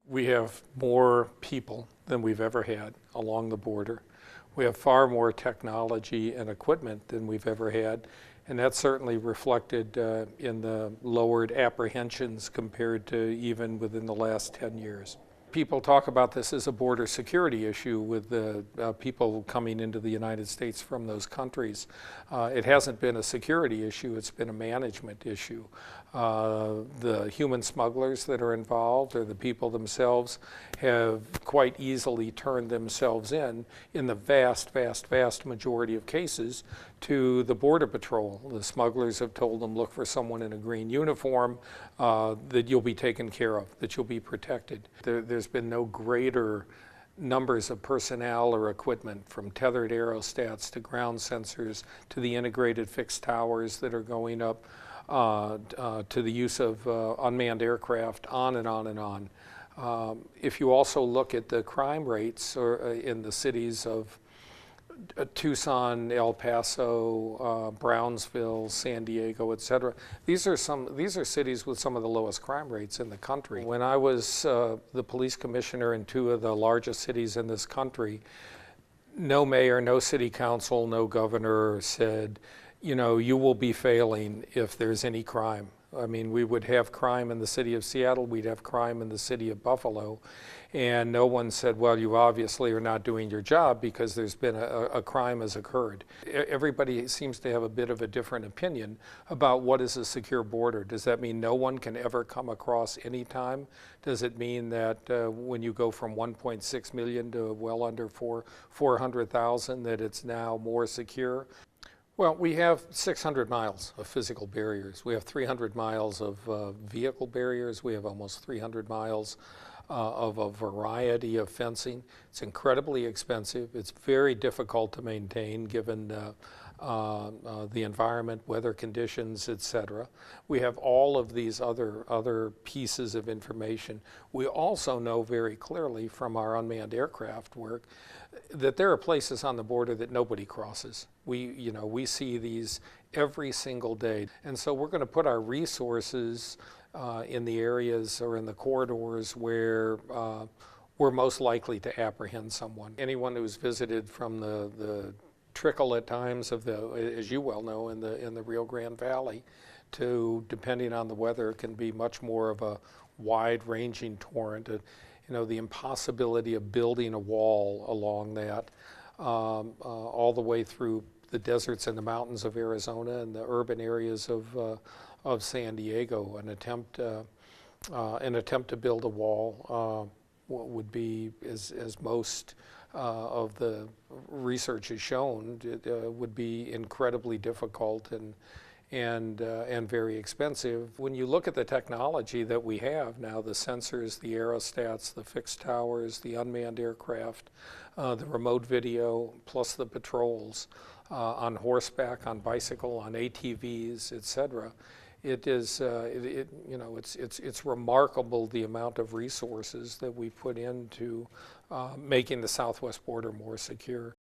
We have more people than we've ever had along the border. We have far more technology and equipment than we've ever had, and that's certainly reflected in the lowered apprehensions compared to even within the last 10 years. People talk about this as a border security issue with the people coming into the United States from those countries. It hasn't been a security issue, it's been a management issue. The human smugglers that are involved or the people themselves have quite easily turned themselves in the vast majority of cases to the Border Patrol. The smugglers have told them, look for someone in a green uniform, that you'll be taken care of, that you'll be protected. There's been no greater numbers of personnel or equipment, from tethered aerostats to ground sensors to the integrated fixed towers that are going up, to the use of unmanned aircraft, on and on and on. If you also look at the crime rates in the cities of Tucson, El Paso, Brownsville, San Diego, etc. These are cities with some of the lowest crime rates in the country. When I was the police commissioner in two of the largest cities in this country, no mayor, no city council, no governor said, you know, you will be failing if there's any crime. I mean, we would have crime in the city of Seattle, we'd have crime in the city of Buffalo, and no one said, well, you obviously are not doing your job because there's been a crime has occurred. Everybody seems to have a bit of a different opinion about what is a secure border. Does that mean no one can ever come across any time? Does it mean that when you go from 1.6 million to well under 400,000 that it's now more secure? Well, we have 600 miles of physical barriers. We have 300 miles of vehicle barriers. We have almost 300 miles of a variety of fencing. It's incredibly expensive. It's very difficult to maintain given the environment, weather conditions, etc. We have all of these other pieces of information. We also know very clearly from our unmanned aircraft work that there are places on the border that nobody crosses. We see these every single day, and so we're going to put our resources in the areas or in the corridors where we're most likely to apprehend someone. Anyone who's visited from the trickle at times of as you well know, in the Rio Grande Valley, to, depending on the weather, can be much more of a wide-ranging torrent. The impossibility of building a wall along that, all the way through the deserts and the mountains of Arizona and the urban areas of San Diego. An attempt to build a wall would be, as most of the research has shown, would be incredibly difficult and very expensive. When you look at the technology that we have now, the sensors, the aerostats, the fixed towers, the unmanned aircraft, the remote video, plus the patrols on horseback, on bicycle, on ATVs, etc. It's remarkable the amount of resources that we put into making the southwest border more secure.